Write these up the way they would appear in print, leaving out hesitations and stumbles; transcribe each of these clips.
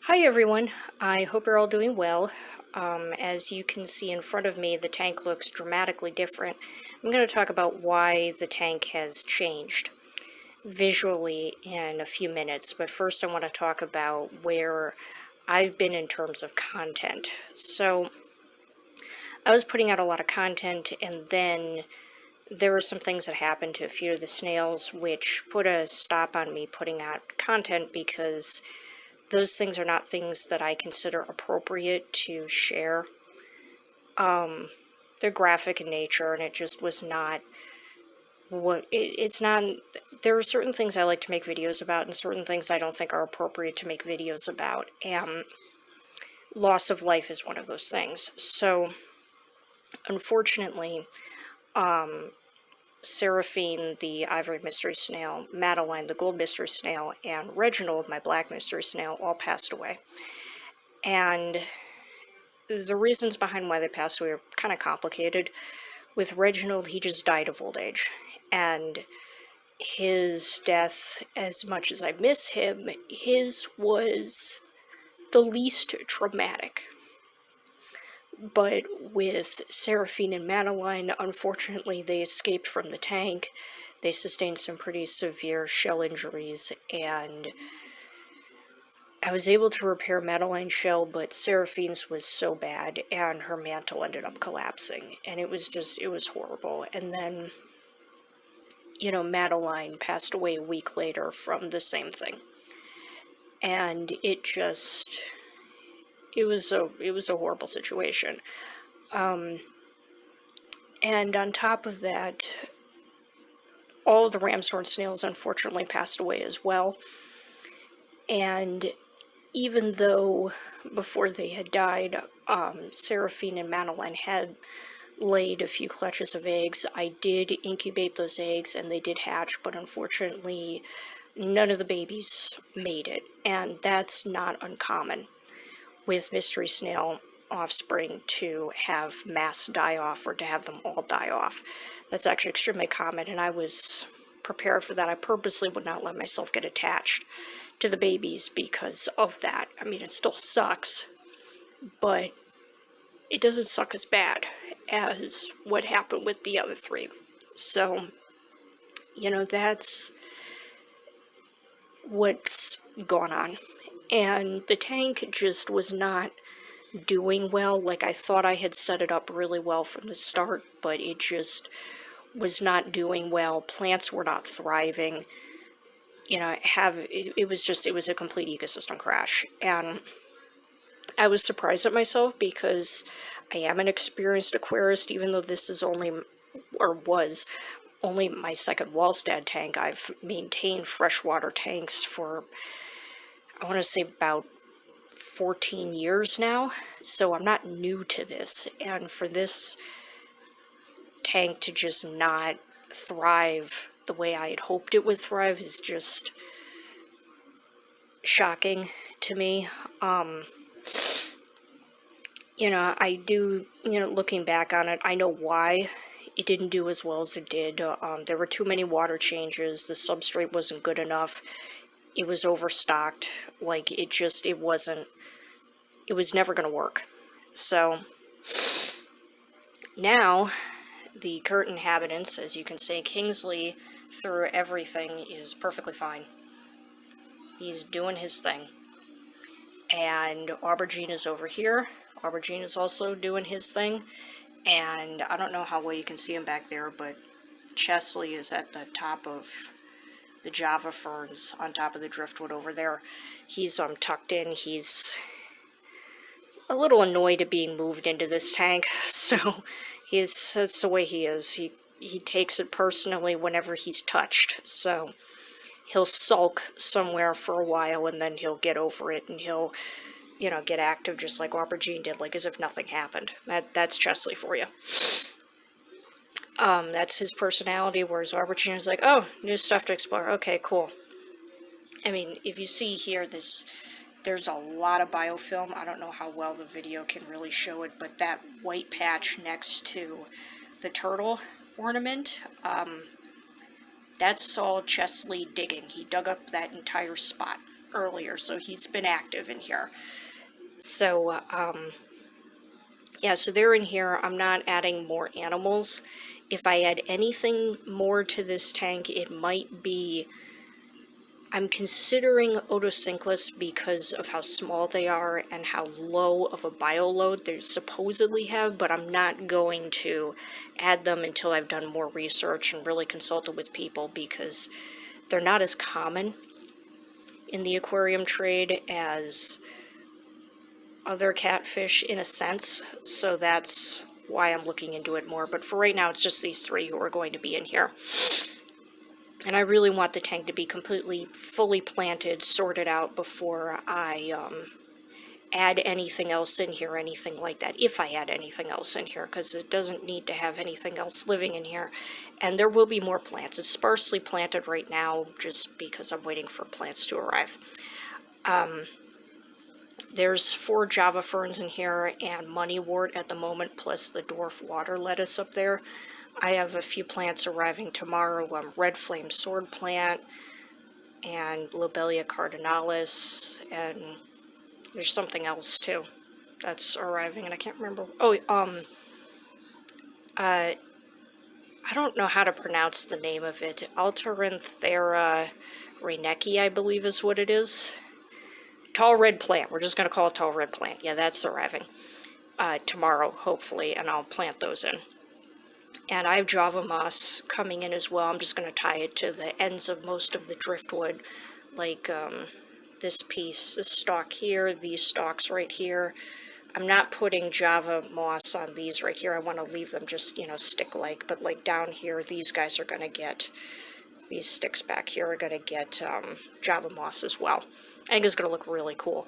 Hi everyone, I hope you're all doing well. As you can see in front of me, the tank looks dramatically different. I'm going to talk about why the tank has changed visually in a few minutes, but first I want to talk about where I've been in terms of content. So I was putting out a lot of content, and then there were some things that happened to a few of the snails which put a stop on me putting out content, because those things are not things that I consider appropriate to share. They're graphic in nature, and it just was not it's not. There are certain things I like to make videos about, and certain things I don't think are appropriate to make videos about, and loss of life is one of those things. So, unfortunately, Seraphine, the ivory mystery snail, Madeline, the gold mystery snail, and Reginald, my black mystery snail, all passed away. And the reasons behind why they passed away are kind of complicated. With Reginald, he just died of old age. And his death, as much as I miss him, his was the least traumatic. But with Seraphine and Madeline, unfortunately, they escaped from the tank. They sustained some pretty severe shell injuries, and I was able to repair Madeline's shell, but Seraphine's was so bad, and her mantle ended up collapsing, and it was horrible. And then, Madeline passed away a week later from the same thing. And it was a horrible situation. And on top of that, all of the ramshorn snails unfortunately passed away as well. And even though before they had died, Seraphine and Madeline had laid a few clutches of eggs, I did incubate those eggs and they did hatch, but unfortunately none of the babies made it. And that's not uncommon with mystery snail offspring, to have mass die off or to have them all die off. That's actually extremely common, and I was prepared for that. I purposely would not let myself get attached to the babies because of that. I mean, it still sucks, but it doesn't suck as bad as what happened with the other three. So, that's what's gone on. And the tank just was not doing well. Like, I thought I had set it up really well from the start, but it just was not doing well. Plants were not thriving. It was a complete ecosystem crash. And I was surprised at myself, because I am an experienced aquarist, even though this is was only my second Wallstad tank. I've maintained freshwater tanks for, I want to say, about 14 years now, so I'm not new to this. And for this tank to just not thrive the way I had hoped it would thrive is just shocking to me. I do, looking back on it, I know why it didn't do as well as it did. There were too many water changes, the substrate wasn't good enough, it was overstocked, like, it was never going to work. So, now, the current inhabitants, as you can see, Kingsley, through everything, is perfectly fine. He's doing his thing. And Aubergine is over here. Aubergine is also doing his thing. And I don't know how well you can see him back there, but Chesley is at the top of the Java ferns, on top of the driftwood over there. He's tucked in. He's a little annoyed at being moved into this tank, so that's the way he is. He takes it personally whenever he's touched, so he'll sulk somewhere for a while, and then he'll get over it, and he'll, get active just like Aubergine did, like as if nothing happened. That's Chesley for you. That's his personality, whereas Aubergine is like, oh, new stuff to explore, okay, cool. I mean, if you see here, there's a lot of biofilm. I don't know how well the video can really show it, but that white patch next to the turtle ornament, that's all Chesley digging. He dug up that entire spot. earlier, so he's been active in here. So, yeah, so they're in here. I'm not adding more animals. If I add anything more to this tank, it might be... I'm considering Otocinclus because of how small they are and how low of a bioload they supposedly have, but I'm not going to add them until I've done more research and really consulted with people, because they're not as common in the aquarium trade as other catfish in a sense, so that's why I'm looking into it more. But for right now, it's just these three who are going to be in here. And I really want the tank to be completely, fully planted, sorted out before I add anything else in here, anything like that, if I add anything else in here, because it doesn't need to have anything else living in here. And there will be more plants. It's sparsely planted right now, just because I'm waiting for plants to arrive. There's 4 Java ferns in here and moneywort at the moment, plus the dwarf water lettuce up there. I have a few plants arriving tomorrow, red flame sword plant, and Lobelia cardinalis, and there's something else too that's arriving, and I can't remember. Oh, I don't know how to pronounce the name of it. Alteranthera reinecki, I believe is what it is. Tall red plant. We're just going to call it tall red plant. Yeah, that's arriving tomorrow, hopefully, and I'll plant those in. And I have Java moss coming in as well. I'm just going to tie it to the ends of most of the driftwood, like this piece, this stalk here, these stalks right here. I'm not putting Java moss on these right here. I want to leave them just, you know, stick-like. But like down here, these guys are going to get, these sticks back here are going to get Java moss as well. I think it's going to look really cool.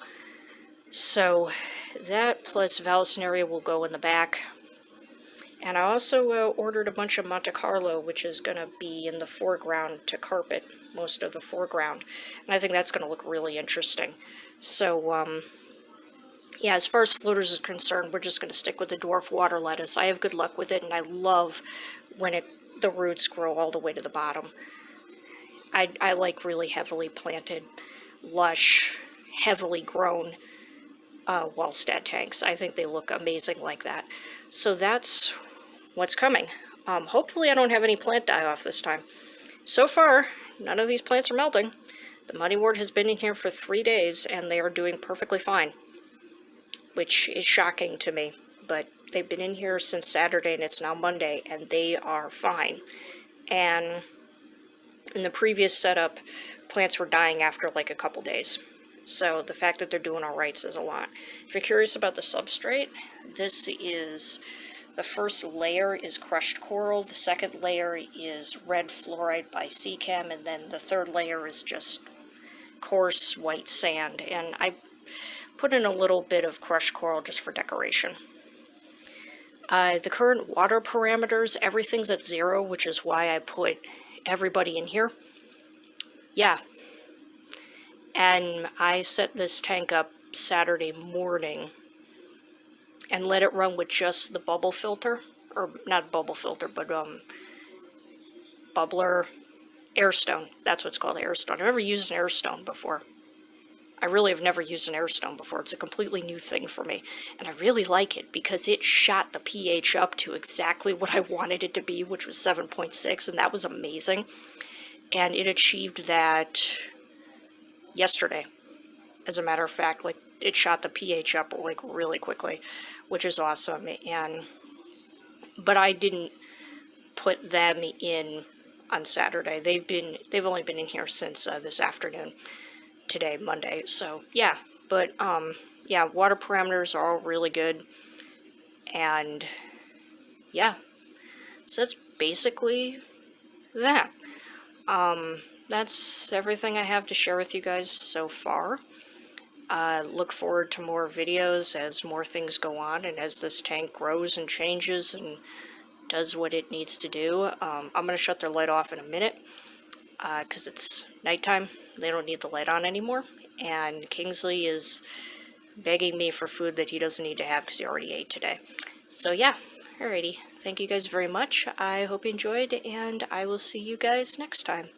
So that plus Vallisneria will go in the back. And I also ordered a bunch of Monte Carlo, which is going to be in the foreground to carpet most of the foreground. And I think that's going to look really interesting. So, yeah, as far as floaters is concerned, we're just going to stick with the dwarf water lettuce. I have good luck with it, and I love when the roots grow all the way to the bottom. I like really heavily planted, lush, heavily grown Wallstad tanks. I think they look amazing like that. So that's what's coming. Hopefully I don't have any plant die-off this time. So far, none of these plants are melting. The moneywort has been in here for 3 days, and they are doing perfectly fine, which is shocking to me. But they've been in here since Saturday, and it's now Monday, and they are fine. And in the previous setup, plants were dying after like a couple days. So the fact that they're doing all right says a lot. If you're curious about the substrate, this is... the first layer is crushed coral, the second layer is red fluoride by Seachem, and then the third layer is just coarse white sand. And I put in a little bit of crushed coral just for decoration. The current water parameters, everything's at 0, which is why I put everybody in here. Yeah. And I set this tank up Saturday morning and let it run with just the bubble filter, or not bubble filter, but bubbler, airstone. That's what's called, airstone. I've never used an airstone before. I really have never used an airstone before. It's a completely new thing for me, and I really like it because it shot the pH up to exactly what I wanted it to be, which was 7.6, and that was amazing. And it achieved that yesterday. As a matter of fact, like, it shot the pH up like really quickly, which is awesome. But I didn't put them in on Saturday. They've only been in here since this afternoon, today, Monday. So yeah, but yeah, water parameters are all really good, and yeah, so that's basically that. That's everything I have to share with you guys so far. Look forward to more videos as more things go on and as this tank grows and changes and does what it needs to do. I'm going to shut their light off in a minute because it's nighttime. They don't need the light on anymore. And Kingsley is begging me for food that he doesn't need to have because he already ate today. So yeah, alrighty. Thank you guys very much. I hope you enjoyed, and I will see you guys next time.